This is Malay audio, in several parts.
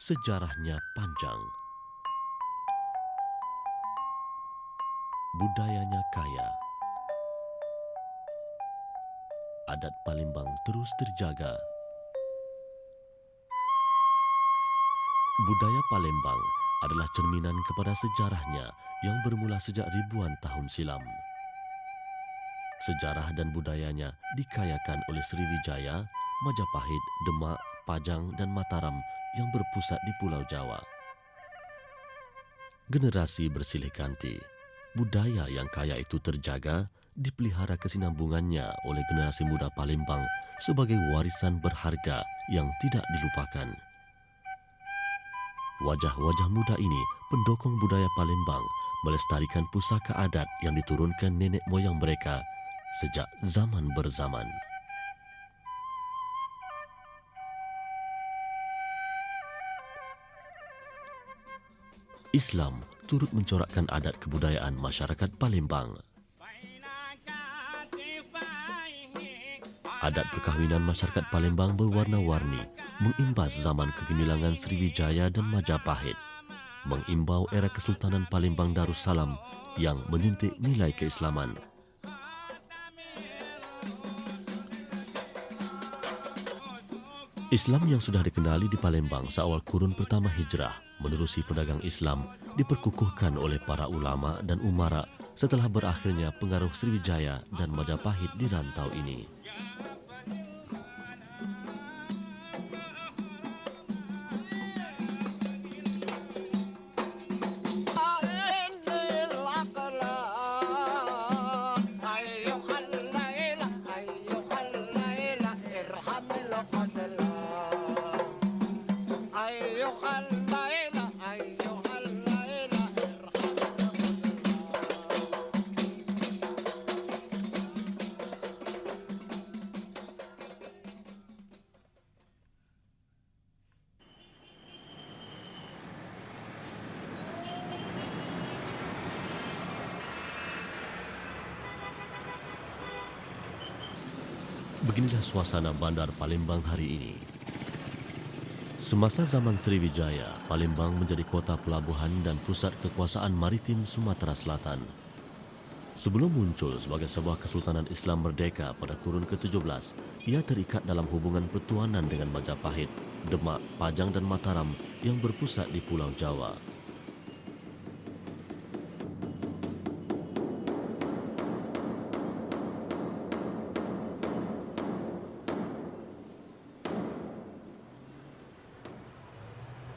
Sejarahnya panjang, budayanya kaya, adat Palembang terus terjaga. Budaya Palembang adalah cerminan kepada sejarahnya yang bermula sejak ribuan tahun silam. Sejarah dan budayanya dikayakan oleh Sriwijaya, Majapahit, Demak, Pajang dan Mataram yang berpusat di Pulau Jawa. Generasi bersilih ganti, budaya yang kaya itu terjaga, dipelihara kesinambungannya oleh generasi muda Palembang sebagai warisan berharga yang tidak dilupakan. Wajah-wajah muda ini pendokong budaya Palembang melestarikan pusaka adat yang diturunkan nenek moyang mereka sejak zaman berzaman. Islam turut mencorakkan adat kebudayaan masyarakat Palembang. Adat perkahwinan masyarakat Palembang berwarna-warni, mengimbas zaman kegemilangan Sriwijaya dan Majapahit, mengimbau era Kesultanan Palembang Darussalam yang menyuntik nilai keislaman. Islam yang sudah dikenali di Palembang seawal kurun pertama hijrah menerusi pedagang Islam diperkukuhkan oleh para ulama dan umara setelah berakhirnya pengaruh Sriwijaya dan Majapahit di rantau ini. Beginilah suasana Bandar Palembang hari ini. Semasa zaman Sriwijaya, Palembang menjadi kota pelabuhan dan pusat kekuasaan maritim Sumatera Selatan. Sebelum muncul sebagai sebuah kesultanan Islam merdeka pada kurun ke-17, ia terikat dalam hubungan pertuanan dengan Majapahit, Demak, Pajang dan Mataram yang berpusat di Pulau Jawa.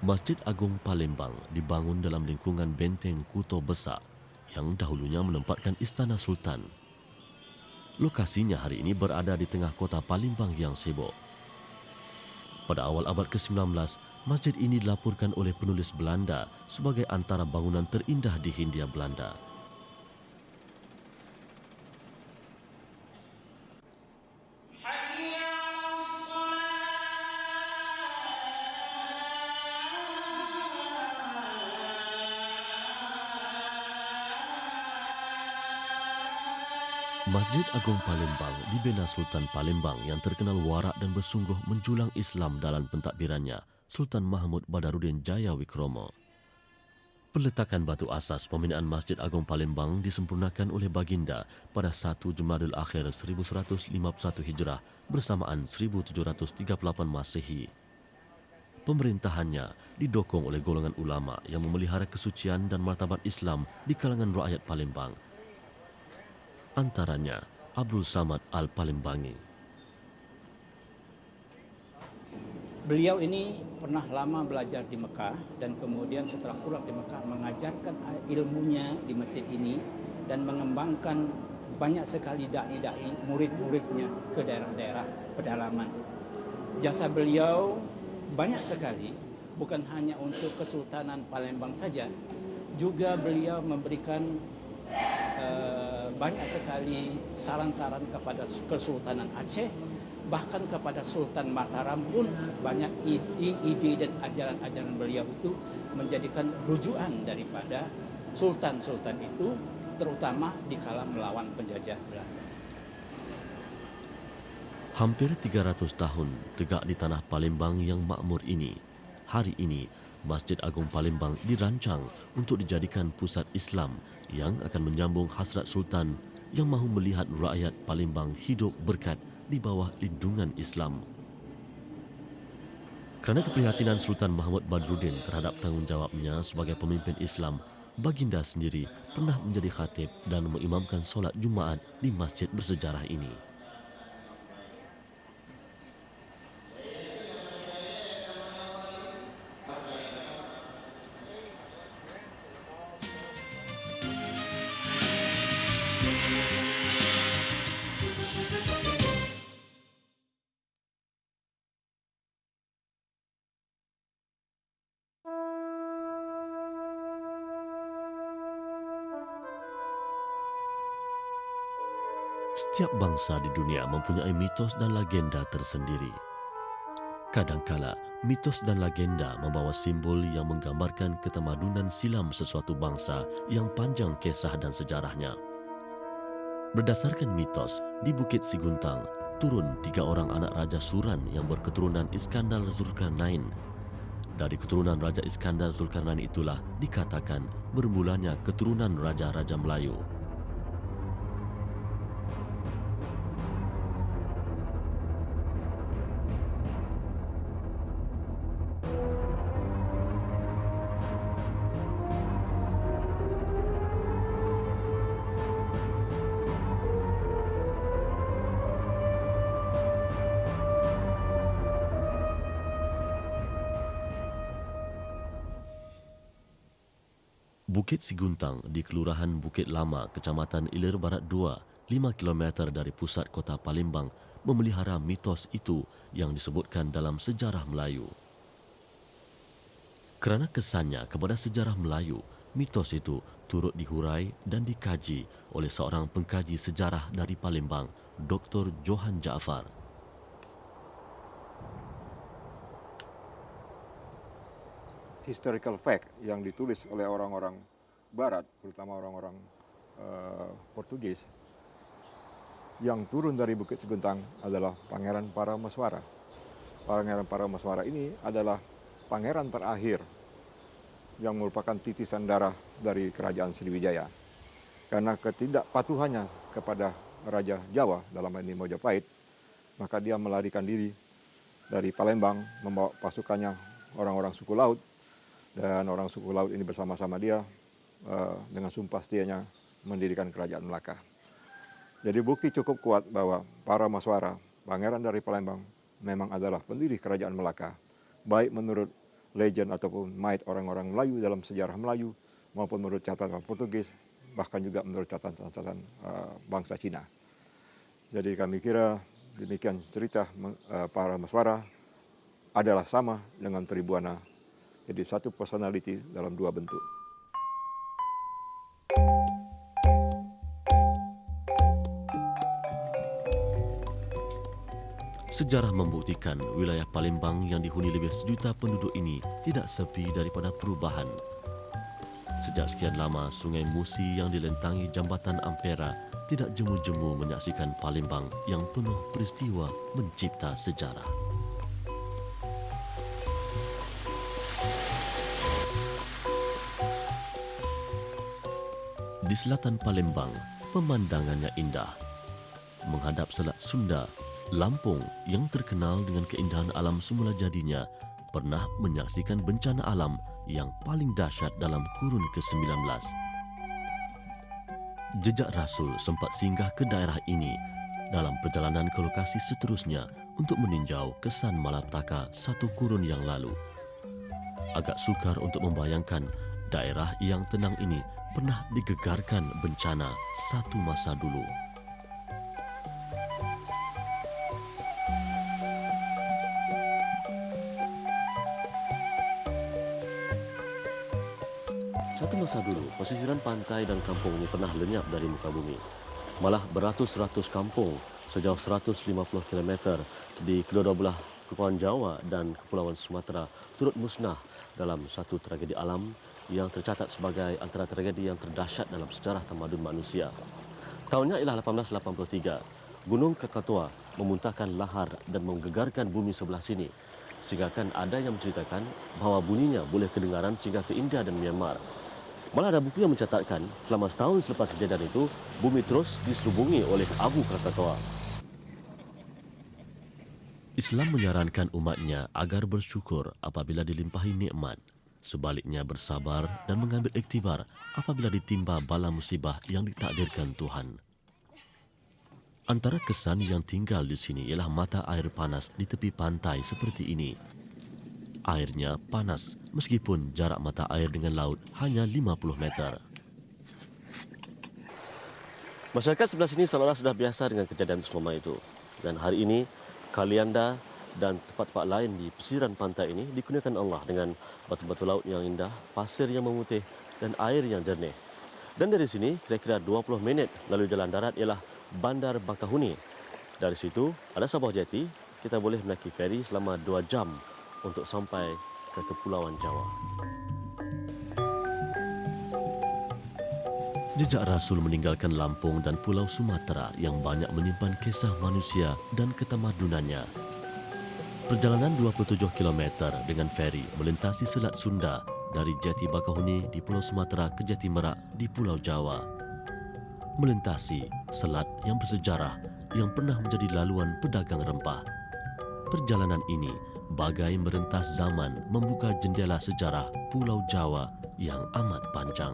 Masjid Agung Palembang dibangun dalam lingkungan benteng Kuto Besak yang dahulunya menempatkan Istana Sultan. Lokasinya hari ini berada di tengah kota Palembang yang sibuk. Pada awal abad ke-19, masjid ini dilaporkan oleh penulis Belanda sebagai antara bangunan terindah di Hindia Belanda. Masjid Agung Palembang dibina Sultan Palembang yang terkenal warak dan bersungguh menjulang Islam dalam pentadbirannya, Sultan Mahmud Badarudin Jayawikromo. Peletakan batu asas pembinaan Masjid Agung Palembang disempurnakan oleh Baginda pada 1 Jumadil Akhir 1151 Hijrah bersamaan 1738 Masehi. Pemerintahannya didokong oleh golongan ulama yang memelihara kesucian dan martabat Islam di kalangan rakyat Palembang. Antaranya Abdul Samad Al-Palembangi. Beliau ini pernah lama belajar di Mekah dan kemudian setelah pulang di Mekah mengajarkan ilmunya di masjid ini dan mengembangkan banyak sekali dai-dai murid-muridnya ke daerah-daerah pedalaman. Jasa beliau banyak sekali, bukan hanya untuk Kesultanan Palembang saja, juga beliau memberikan banyak sekali saran-saran kepada Kesultanan Aceh, bahkan kepada Sultan Mataram pun banyak ide dan ajaran-ajaran beliau itu menjadikan rujukan daripada sultan-sultan itu, terutama di kala melawan penjajah Belanda. Hampir 300 tahun tegak di tanah Palembang yang makmur ini, hari ini Masjid Agung Palembang dirancang untuk dijadikan pusat Islam yang akan menyambung hasrat Sultan yang mahu melihat rakyat Palembang hidup berkat di bawah lindungan Islam. Kerana keprihatinan Sultan Mahmud Badruddin terhadap tanggungjawabnya sebagai pemimpin Islam, baginda sendiri pernah menjadi khatib dan mengimamkan solat Jumaat di masjid bersejarah ini. Setiap bangsa di dunia mempunyai mitos dan legenda tersendiri. Kadangkala, mitos dan legenda membawa simbol yang menggambarkan ketamadunan silam sesuatu bangsa yang panjang kisah dan sejarahnya. Berdasarkan mitos, di Bukit Siguntang turun 3 orang anak Raja Suran yang berketurunan Iskandar Zulkarnain. Dari keturunan Raja Iskandar Zulkarnain itulah dikatakan bermulanya keturunan Raja-Raja Melayu. Bukit Siguntang di Kelurahan Bukit Lama, Kecamatan Ilir Barat 2, 5 km dari pusat kota Palembang, memelihara mitos itu yang disebutkan dalam sejarah Melayu. Kerana kesannya kepada sejarah Melayu, mitos itu turut dihurai dan dikaji oleh seorang pengkaji sejarah dari Palembang, Dr. Johan Jaafar. Historical fact yang ditulis oleh orang-orang Barat, terutama orang-orang Portugis, yang turun dari Bukit Siguntang adalah Pangeran Paramaswara. Pangeran Paramaswara ini adalah pangeran terakhir yang merupakan titisan darah dari Kerajaan Sriwijaya. Karena ketidakpatuhannya kepada Raja Jawa, dalam hal ini Majapahit, maka dia melarikan diri dari Palembang, membawa pasukannya orang-orang suku laut, dan orang suku laut ini bersama-sama dia dengan sumpah setianya mendirikan kerajaan Melaka. Jadi bukti cukup kuat bahwa Paramaswara, pangeran dari Palembang, memang adalah pendiri kerajaan Melaka, baik menurut legend ataupun might orang-orang Melayu dalam sejarah Melayu, maupun menurut catatan Portugis, bahkan juga menurut catatan bangsa Cina. Jadi kami kira demikian cerita Paramaswara adalah sama dengan Tribhuwana. Jadi satu personality dalam 2 bentuk. Sejarah membuktikan wilayah Palembang yang dihuni lebih 1 juta penduduk ini tidak sepi daripada perubahan. Sejak sekian lama, Sungai Musi yang dilentangi Jambatan Ampera tidak jemu-jemu menyaksikan Palembang yang penuh peristiwa mencipta sejarah. Di selatan Palembang, pemandangannya indah. Menghadap Selat Sunda, Lampung yang terkenal dengan keindahan alam semula jadinya pernah menyaksikan bencana alam yang paling dahsyat dalam kurun ke-19. Jejak Rasul sempat singgah ke daerah ini dalam perjalanan ke lokasi seterusnya untuk meninjau kesan malapetaka 1 kurun yang lalu. Agak sukar untuk membayangkan daerah yang tenang ini pernah digegarkan bencana satu masa dulu. Satu masa dulu, pesisiran pantai dan kampung ini pernah lenyap dari muka bumi. Malah beratus-ratus kampung sejauh 150 km di kedua-dua belah Kepulauan Jawa dan Kepulauan Sumatera turut musnah dalam satu tragedi alam yang tercatat sebagai antara tragedi yang terdahsyat dalam sejarah tamadun manusia. Tahunnya ialah 1883. Gunung Krakatoa memuntahkan lahar dan menggegarkan bumi sebelah sini sehingga kan ada yang menceritakan bahawa bunyinya boleh kedengaran sehingga ke India dan Myanmar. Malah ada buku yang mencatatkan selama setahun selepas kejadian itu, bumi terus diselubungi oleh abu Krakatoa. Islam menyarankan umatnya agar bersyukur apabila dilimpahi nikmat. Sebaliknya bersabar dan mengambil iktibar apabila ditimpa bala musibah yang ditakdirkan Tuhan. Antara kesan yang tinggal di sini ialah mata air panas di tepi pantai seperti ini. Airnya panas meskipun jarak mata air dengan laut hanya 50 meter. Masyarakat sebelah sini seolah sudah biasa dengan kejadian trauma itu. Dan hari ini, Kalianda dan tempat-tempat lain di pesisir pantai ini dikurniakan Allah dengan batu-batu laut yang indah, pasir yang memutih dan air yang jernih. Dan dari sini, kira-kira 20 minit melalui jalan darat ialah Bandar Bakahuni. Dari situ, ada sebuah jeti, kita boleh menaiki feri selama 2 jam untuk sampai ke Kepulauan Jawa. Jejak Rasul meninggalkan Lampung dan Pulau Sumatera yang banyak menyimpan kisah manusia dan ketamadunannya. Perjalanan 27 km dengan feri melintasi Selat Sunda dari Jeti Bakahuni di Pulau Sumatera ke Jeti Merak di Pulau Jawa. Melintasi selat yang bersejarah yang pernah menjadi laluan pedagang rempah. Perjalanan ini bagai merentas zaman membuka jendela sejarah Pulau Jawa yang amat panjang.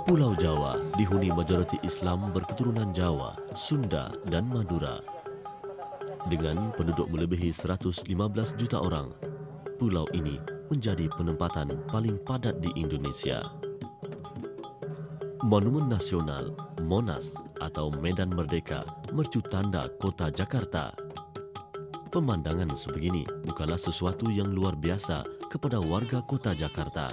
Pulau Jawa dihuni majoriti Islam berketurunan Jawa, Sunda dan Madura. Dengan penduduk melebihi 115 juta orang, pulau ini menjadi penempatan paling padat di Indonesia. Monumen Nasional, Monas atau Medan Merdeka mercu tanda kota Jakarta. Pemandangan sebegini bukanlah sesuatu yang luar biasa kepada warga kota Jakarta.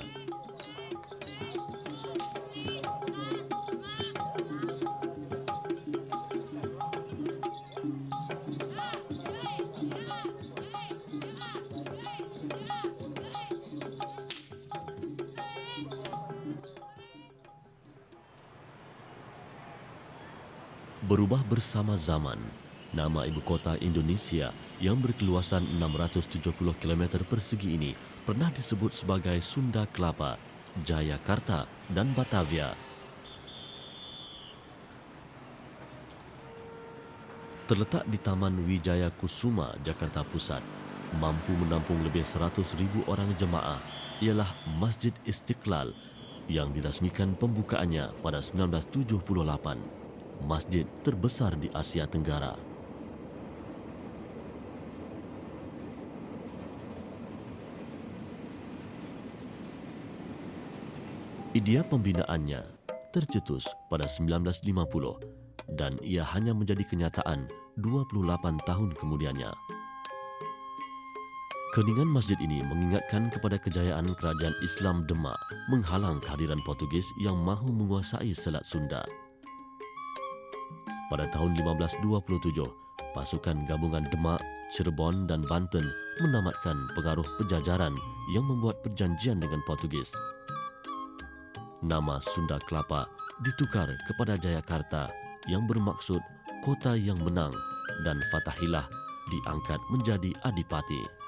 Berubah bersama zaman, nama ibu kota Indonesia yang berkeluasan 670 km persegi ini pernah disebut sebagai Sunda Kelapa, Jayakarta dan Batavia. Terletak di Taman Wijaya Kusuma, Jakarta Pusat, mampu menampung lebih 100,000 orang jemaah ialah Masjid Istiqlal yang dirasmikan pembukaannya pada 1978. Masjid terbesar di Asia Tenggara. Idea pembinaannya tercetus pada 1950 dan ia hanya menjadi kenyataan 28 tahun kemudiannya. Keningan masjid ini mengingatkan kepada kejayaan kerajaan Islam Demak menghalang kehadiran Portugis yang mahu menguasai Selat Sunda. Pada tahun 1527, pasukan gabungan Demak, Cirebon dan Banten menamatkan pengaruh penjajaran yang membuat perjanjian dengan Portugis. Nama Sunda Kelapa ditukar kepada Jayakarta yang bermaksud kota yang menang dan Fatahillah diangkat menjadi adipati.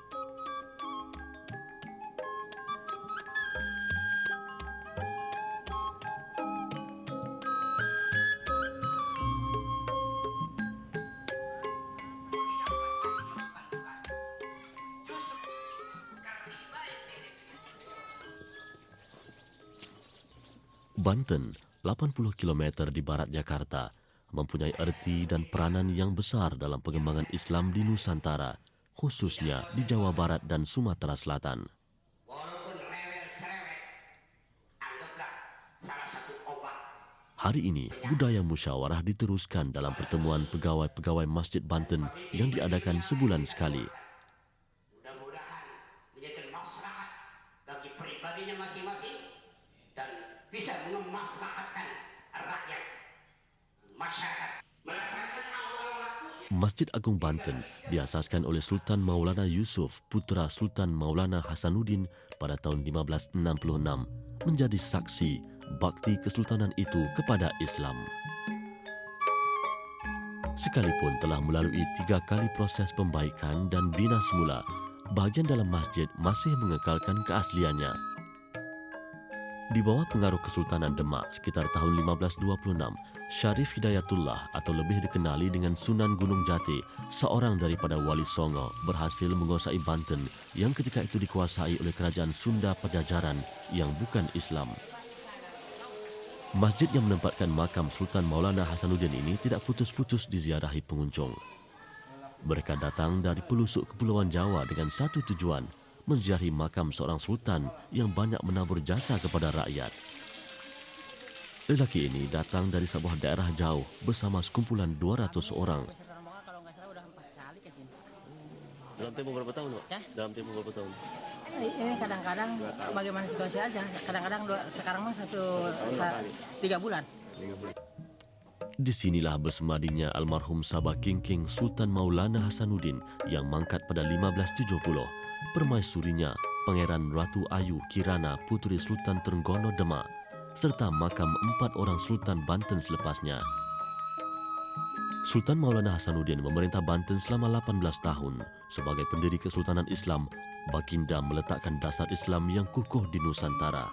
Banten, 80 km di barat Jakarta, mempunyai erti dan peranan yang besar dalam pengembangan Islam di Nusantara, khususnya di Jawa Barat dan Sumatera Selatan. Walaupun rewel cerewet, anggaplah salah satu Hari ini, budaya musyawarah diteruskan dalam pertemuan pegawai-pegawai Masjid Banten yang diadakan sebulan sekali. Mudah-mudahan menjadi maslahat bagi pribadinya masing-masing dan bisa memaslahatkan rakyat, masyarakat. Merasakan awal waktu. Masjid Agung Banten diasaskan oleh Sultan Maulana Yusuf, putra Sultan Maulana Hasanuddin pada tahun 1566, menjadi saksi bakti kesultanan itu kepada Islam. Sekalipun telah melalui 3 kali proses pembaikan dan bina semula, bahagian dalam masjid masih mengekalkan keasliannya. Di bawah pengaruh Kesultanan Demak sekitar tahun 1526, Syarif Hidayatullah atau lebih dikenali dengan Sunan Gunung Jati, seorang daripada Wali Songo, berhasil menguasai Banten yang ketika itu dikuasai oleh kerajaan Sunda Pajajaran yang bukan Islam. Masjid yang menempatkan makam Sultan Maulana Hasanuddin ini tidak putus-putus diziarahi pengunjung. Mereka datang dari pelosok Kepulauan Jawa dengan satu tujuan, menziarahi makam seorang sultan yang banyak menabur jasa kepada rakyat. Lelaki ini datang dari sebuah daerah jauh bersama sekumpulan 200 orang. Kalau nggak salah udah 4 kali ke sini. Dalam tempoh berapa tahun, Pak? Ya? Dalam tempoh berapa tahun? Ini kadang-kadang bagaimana situasi aja. Kadang-kadang sekarang mah 3 bulan. Disinilah bersemadinya almarhum Sabah Kingking Sultan Maulana Hasanuddin yang mangkat pada 1570. Permaisurinya Pangeran Ratu Ayu Kirana Putri Sultan Trenggono Demak serta makam 4 orang Sultan Banten selepasnya. Sultan Maulana Hasanuddin memerintah Banten selama 18 tahun. Sebagai pendiri Kesultanan Islam, Baginda meletakkan dasar Islam yang kukuh di Nusantara.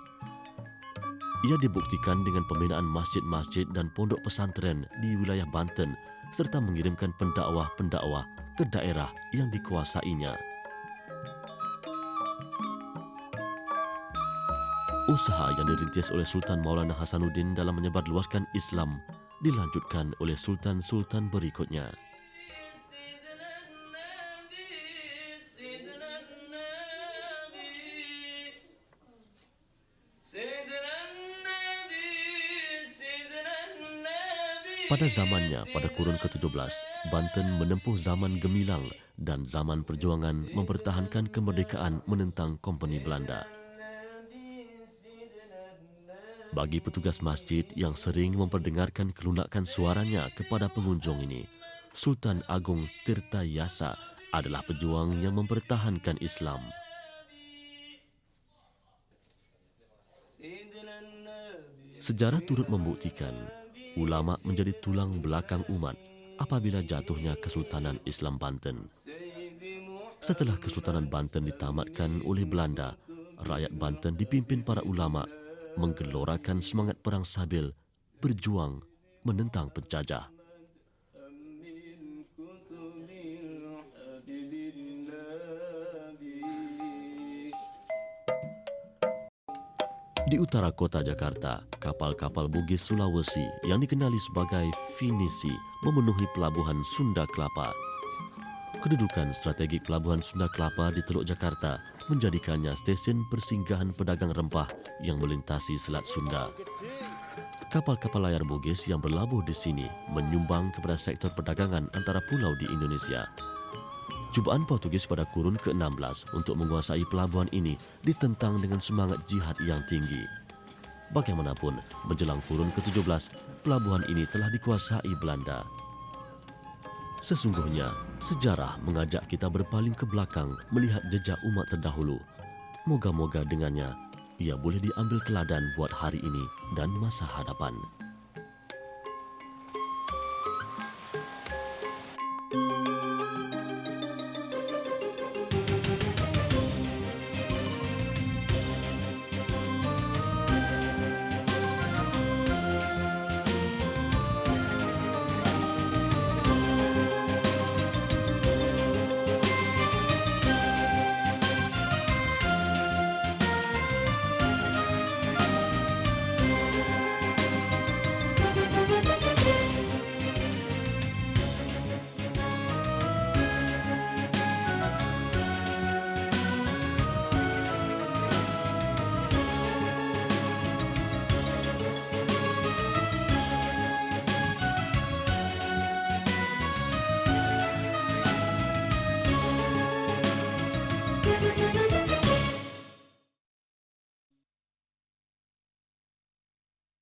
Ia dibuktikan dengan pembinaan masjid-masjid dan pondok pesantren di wilayah Banten serta mengirimkan pendakwah-pendakwah ke daerah yang dikuasainya. Usaha yang dirintis oleh Sultan Maulana Hasanuddin dalam menyebarluaskan Islam dilanjutkan oleh sultan-sultan berikutnya. Pada zamannya, pada kurun ke-17, Banten menempuh zaman gemilang dan zaman perjuangan mempertahankan kemerdekaan menentang Kompeni Belanda. Bagi petugas masjid yang sering memperdengarkan kelunakan suaranya kepada pengunjung ini, Sultan Agung Tirta Yasa adalah pejuang yang mempertahankan Islam. Sejarah turut membuktikan ulama menjadi tulang belakang umat apabila jatuhnya Kesultanan Islam Banten. Setelah Kesultanan Banten ditamatkan oleh Belanda, rakyat Banten dipimpin para ulama menggelorakan semangat perang sabil, berjuang menentang penjajah. Di utara kota Jakarta, kapal-kapal Bugis Sulawesi yang dikenali sebagai Finisi memenuhi pelabuhan Sunda Kelapa. Kedudukan strategik pelabuhan Sunda Kelapa di Teluk Jakarta menjadikannya stesen persinggahan pedagang rempah yang melintasi Selat Sunda. Kapal-kapal layar Bugis yang berlabuh di sini menyumbang kepada sektor perdagangan antara pulau di Indonesia. Cubaan Portugis pada kurun ke-16 untuk menguasai pelabuhan ini ditentang dengan semangat jihad yang tinggi. Bagaimanapun, menjelang kurun ke-17, pelabuhan ini telah dikuasai Belanda. Sesungguhnya, sejarah mengajak kita berpaling ke belakang melihat jejak umat terdahulu. Moga-moga dengannya, ia boleh diambil teladan buat hari ini dan masa hadapan.